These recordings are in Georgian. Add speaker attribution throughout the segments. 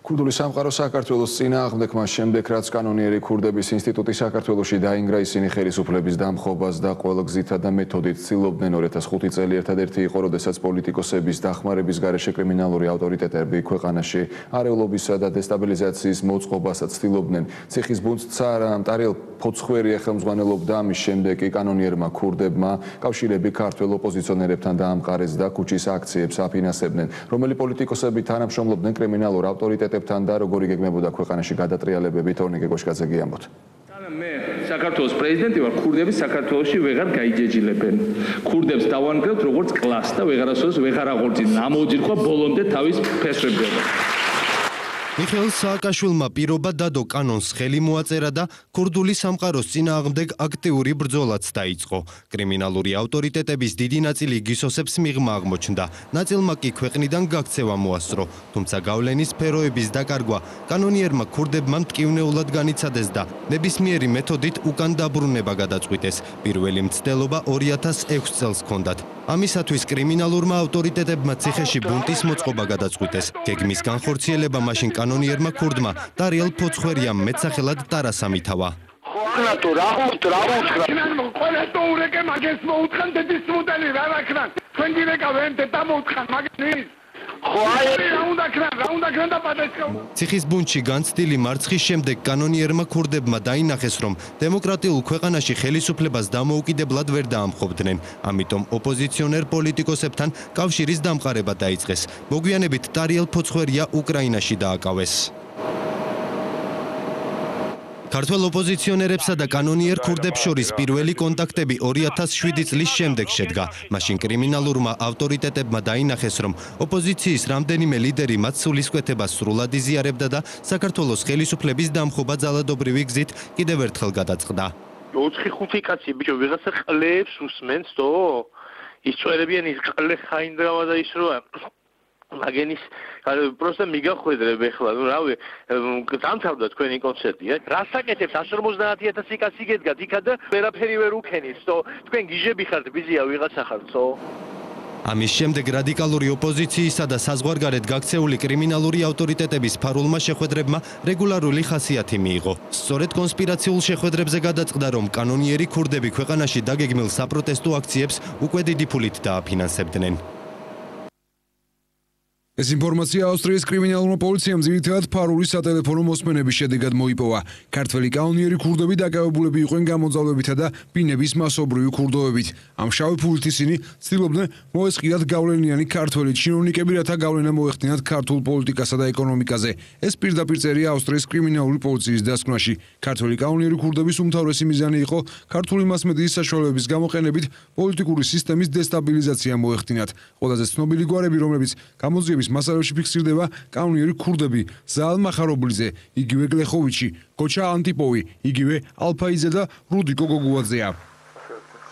Speaker 1: ქურდული სამყარო საქართველოს წინააღმდეგმა შემდეგ რაც კანონიერი ქურდების ინსტიტუტი საქართველოში დაინგრა ისინი ხელისუფლების დამხობას და ყველა გზითა და მეთოდით ცდილობდნენ 2005 წელი ერთადერთი იყო როდესაც პოლიტიკოსების დახმარების გარეშე კრიმინალური ავტორიტეტები ქვეყანაში არეულობისა და დესტაბილიზაციის მოწყობასაც ცდილობდნენ ციხის ბუნდსა ტარიელ ფოცხვერია ხელმძღვანელობდა ამის შემდეგ კი კანონიერმა ქურდებმა კავშირები ქართველ ოპოზიციონერებთან დაამყარეს და ქუჩის აქციებს აფინანსებდნენ რომელი პოლიტიკოსები თანამშრომლობდნენ კრიმინალურ ავტორიტეტებთან და როგორი გეგმებოდა ქვეყანაში გადატრიალებები თორნიკე გოშკაძე გიამბოთ.
Speaker 2: მე საქართველოს პრეზიდენტი ვარ, ქურდები საქართველოში ვეღარ გაიჯეჯილებენ. ქურდებს დავანგრევთ როგორც კლასს და ვეღარასოდეს ვეღარ აღორძინებთ. ამოძირქვა ბოლომდე თავის ფესვებდება.
Speaker 3: მიხეილ სააკაშვილმა პირობა დადო კანონს ხელი მოაწერა და ქურდული სამყაროს წინააღმდეგ აქტიური ბრძოლაც დაიწყო. კრიმინალური ავტორიტეტების დიდი ნაწილი გისოსებს მიღმა აღმოჩნდა. ნაწილმა კი ქვეყნიდან გაქცევა მოასწრო. თუმცა გავლენის სფეროების დაკარგვა კანონიერმა ქურდებმა მტკივნეულად განიცადეს და ნებისმიერი მეთოდით უკან დაბრუნება გადაწყვიტეს. პირველი მცდელობა 2006 წელს ჰქონდათ. ამისათვის კრიმინალურმა ავტორიტეტებმა ციხეში ბუნტის მოწყობა გადაწყვიტეს. გეგმის განხორციელება მაშინ კანონიერმა ქურდმა ტარიელ ფოცხვერიამ მეტსახელად ტარას ამითავა. ციხის ბუნტში განცდილი მარცხის შემდეგ კანონიერმა ქურდებმა დაინახეს, რომ დემოკრატიულ ქვეყანაში ხელისუფლებას დამოუკიდებლად ვერ დაამხობდნენ. ამიტომ ოპოზიციონერ პოლიტიკოსებთან კავშირის დამყარება დაიწყეს. მოგვიანებით ტარიელ ფოცხვერია უკრაინაში დააკავეს. ქართველ ოპოზიციონერებსა და კანონიერ ქურდებს შორის პირველი კონტაქტები 2007 წლის შემდეგ შედგა. მაშინ კრიმინალურმა ავტორიტეტებმა დაინახეს, რომ ოპოზიციის რამდენიმე ლიდერი მათ სულისკვეთებას სრულად იზიარებდა და საქართველოს ხელისუფლების დამხობა ძალადობრივი გზით კიდევ ერთხელ გადაწყდა.
Speaker 4: 4-5 კაცი ბიჭო ვიღაცა ყლებს უსმენს თო? ის წვერებიან ის ყლე ხაინდრავა და ის როა მაგენის просто მიგახვედრებ ეხლა, ну რავი, დამთავრდა თქვენი კონცერტი, რასაკეთებს 150,000 კაცი გედგათ იქა და ვერაფერი ვერ უქენის, თქვენ გიჟები ხართ, ბიზია ვიღაცა ხართ,
Speaker 3: ამის შემდეგ რადიკალური ოპოზიციისა და საზღვარგარეთ გაქცეული კრიმინალური ავტორიტეტების ფარულმა შეხვედრებმა რეგულარული ხასიათი მიიღო. სწორედ კონსპირაციულ შეხვედრებზე გადაწყდა, რომ კანონიერი ქურდები ქვეყანაში დაგეგმილ საპროტესტო აქციებს უკვე დიდი ფულით დააფინანსებდნენ.
Speaker 5: ეს ინფორმაცია ავსტრიის კრიმინალურმა პოლიციამ ძირითადად ფარული სატელეფონო მოსმენების შედეგად მოიპოვა. ქართველი კანონიერი ქურდები დაკავებულები იყვნენ გამოძალვებითა და ბინების მასობრივი ქურდოვებით. ამ შავი ფულით ისინი ცდილობდნენ მოესყიდათ გავლენიანი ქართველი ჩინოვნიკები, რათა გავლენა მოეხდინათ ქართულ პოლიტიკასა და ეკონომიკაზე. ეს პირდაპირ წერია ავსტრიის კრიმინალური პოლიციის დასკვნაში. ქართველი კანონიერი ქურდების უმთავრესი მიზანი იყო ქართული მასმედიის საშუალებების გამოყენებით პოლიტიკური სისტემის დესტაბილიზაცია მოეხდინათ. ყველაზე ცნობილი გვარები, რომლებიც გამოძიების მასალებში ფიქსირდება კანონიერი ქურდები, ზაალ მახარობლიძე, იგივე გლეხოვიჩი, გოჩა ანტიპოვი, იგივე ალფაიძე და რუდიკო გოგუაძეა.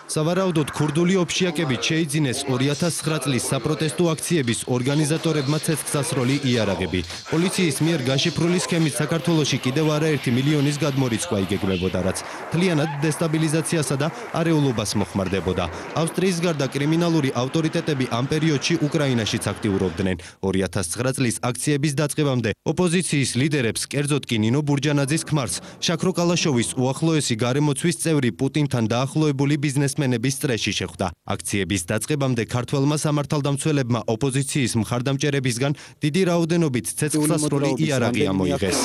Speaker 3: სავარაუდოდ ქურდული ოფშიაკებით შეიძინეს 2009 წლის საპროტესტო აქციების ორგანიზატორებმა ცეცხლსასროლი იარაღები. პოლიციის მიერ გაშიფრული სქემით საქართველოში კიდევ არაერთი მილიონის გადმორიცვა იგეგმებოდა, რაც მთლიანად დესტაბილიზაციასა და არეულობას მოხმარდებოდა. ავსტრიის გარდა კრიმინალური ავტორიტეტები ამ პერიოდში უკრაინაშიც აქტიურობდნენ. 2009 წლის აქციების დაწყებამდე ოპოზიციის ლიდერებს, კერძოდ კი ნინო ბურჯანაძის ქმარს, შაქრო კალაშოვის უახლოესი გარემოცვის წევრი პუტინთან დაახლოებული ბიზნესმენების სტრესში შეხვდა. აქციების დაწყებამდე ქართველმა სამართალდამცველებმა ოპოზიციის მხარდამჭერებისგან დიდი რაოდენობით ცეცხლსასროლი იარაღი ამოიღეს.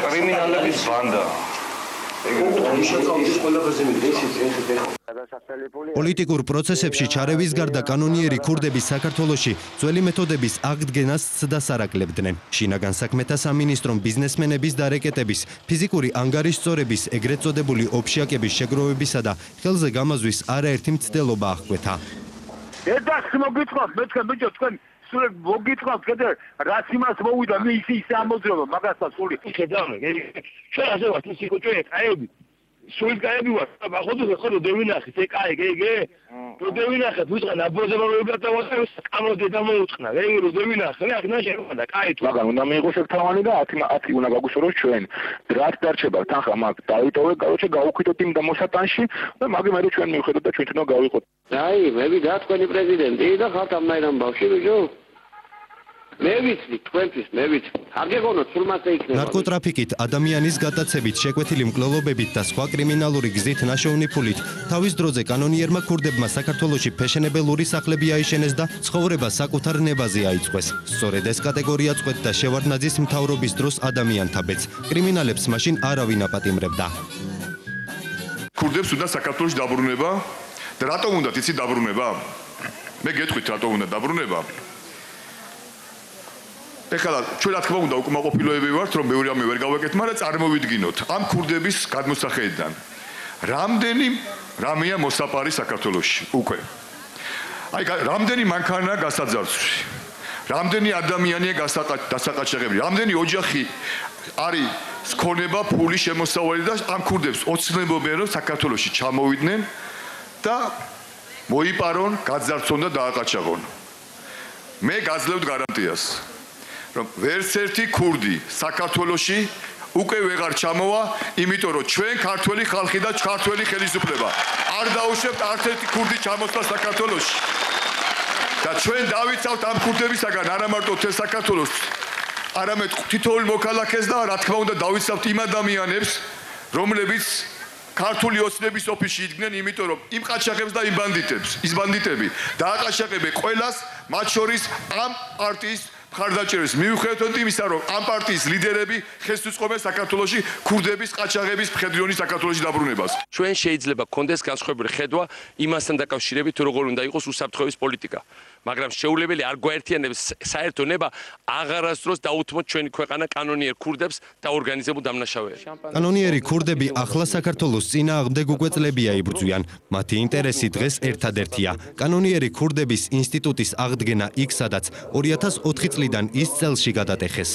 Speaker 6: კრიმინალების ბანდა.
Speaker 3: პოლიტიკურ პროცესებში ჩარევის გარდა კანონიერი ქურდები საქართველოში ძველი მეთოდების აღდგენას ცდას არაკლებდნენ. შინაგან საქმეთა სამინისტრომ ბიზნესმენების დარეკეტების, ფიზიკური ანგარიშწორების, ეგრეთ წოდებული ოფშიაკების შეგროვებისა და ხელზე გამაზვის არაერთი მცდელობა აღკვეთა.
Speaker 4: ერთად მოგიწყავთ, მე თქვენ ბიჭო, თქვენ სულ მოგიწყავთ, კიდე რაც იმას მოვიდა, მე ისე ამოძრევა მაგასაც სული. ხედავთ, ჩვენ ასე ვართ ისე კუჭე, კაები. სულ კაები ვართ, ახლა ხო დევინახეთ, კაი, დევინახეთ, ვიწყან აბოზება ვიგატავოთ, კამოდე დამოუწყნა, დევინახეთ, აქ ნაშერვადა, კაი თუ.
Speaker 6: მაგრამ უნდა მიიღოს ერთმანეთი და 10 უნდა გაგუსუროს ჩვენ. რაც დარჩება, თანხა მაგ დავიტოვე, короче, გავუქვითოთ იმ მოსატანში და მაგე მე ჩვენ მივხედოთ და ჩვენ თვითონ გავიყოთ.
Speaker 7: აი, მე ვიდა თქვენი პრეზიდენტი და ხართ ამნაირ ამბავში, ბიჭო. მე ვიცი, თქვენთვის მე ვიცი. აგეგონოთ სულ მასე იქნება.
Speaker 3: ნარკოტრაფიკით, ადამიანის გატაცებით, შეკვეთილი მკვლელობებით და სხვა კრიმინალური გზით ნაშოვნი ფულით თავის დროზე კანონიერმა ქურდებმა საქართველოში ფეშენებელური სახლები აიშენეს და ცხოვრება საკუთარ ნებაზე აიწყვეს. სწორედ ეს კატეგორია წყვეტდა შევარდნაძის მთავრობის დროს ადამიანთა ბედს. კრიმინალებს მაშინ არავინ აპატიმრებდა.
Speaker 8: ქურდებს უნდა საქართველოში დაბრუნება და რატომ უნდა იცი დაბრუნება? მე გეტყვით რატომ უნდა დაბრუნება? ეხლა ჩვენ რა თქმა უნდა უკმაყოფილოები ვართ რომ მეორე რამე ვერ გავაკეთებთ, მაგრამ წარმოვიდგინოთ ამ ქურდების გადმოსახედიდან რამდენი რამეა მოსაპარი საქართველოში უკვე. აი რამდენი მანქანაა გასაძარცვი, რამდენი ადამიანია დასაყაჩაღებული, რამდენი ოჯახი არის სქონება ფული შემოსავალი და ამ ქურდებს ოცნებობენ რომ საქართველოში ჩამოვიდნენ და მოიპარონ, გაძარცვონ და დააყაჩაღონ. მე გაძლევთ გარანტიას რომ ვერც ერთი ქურდი საქართველოში უკვე ვეღარ ჩამოვა, იმიტომ რომ ჩვენ ქართველი ხალხი და ქართველი ხელისუფლება არ დაუშვებთ არც ერთი ქურდი ჩამოსვლა საქართველოში. და ჩვენ დავიცავთ ამ ქურდებისაგან არა მარტო თელ საქართველოს, არამედ თითოეულ მოქალაქეს და რა თქმა უნდა დავიცავთ იმ ადამიანებს, რომლებიც ქართული ოცნების ოფისში იდგნენ, იმიტომ რომ იმ ყაჩაღებს და იმ ბანდიტებს, ის ბანდიტები დააყაჩაღებენ ყველას, მათ შორის ამ პარტიის მხარდაჭერას მიუხედავად იმისა, რომ ამ პარტიის ლიდერები ხელს უწყობენ საქართველოში ქურდების ყაჩაღების მხედრიონის საქართველოში დაბრუნებას.
Speaker 9: ჩვენ შეიძლება გქონდეს განსხვავებული ხედვა იმასთან დაკავშირებით, როგორ უნდა იყოს უსაფრთხოების პოლიტიკა. მაგრამ შეუძლებელი არ გვაერთიანებს საერთო ნება აღარასდროს დაუთმოთ ჩვენი ქვეყანა კანონიერ ქურდებს და ორგანიზებულ დამნაშავეებს.
Speaker 3: კანონიერი ქურდები ახლა საქართველოს წინააღმდეგ უკვე წლებია იბრძვიან. მათი ინტერესი დღეს ერთადერთია. კანონიერი ქურდების ინსტიტუტის აღდგენა იქ, სადაც 2004 წლიდან ის წელში გადატეხეს.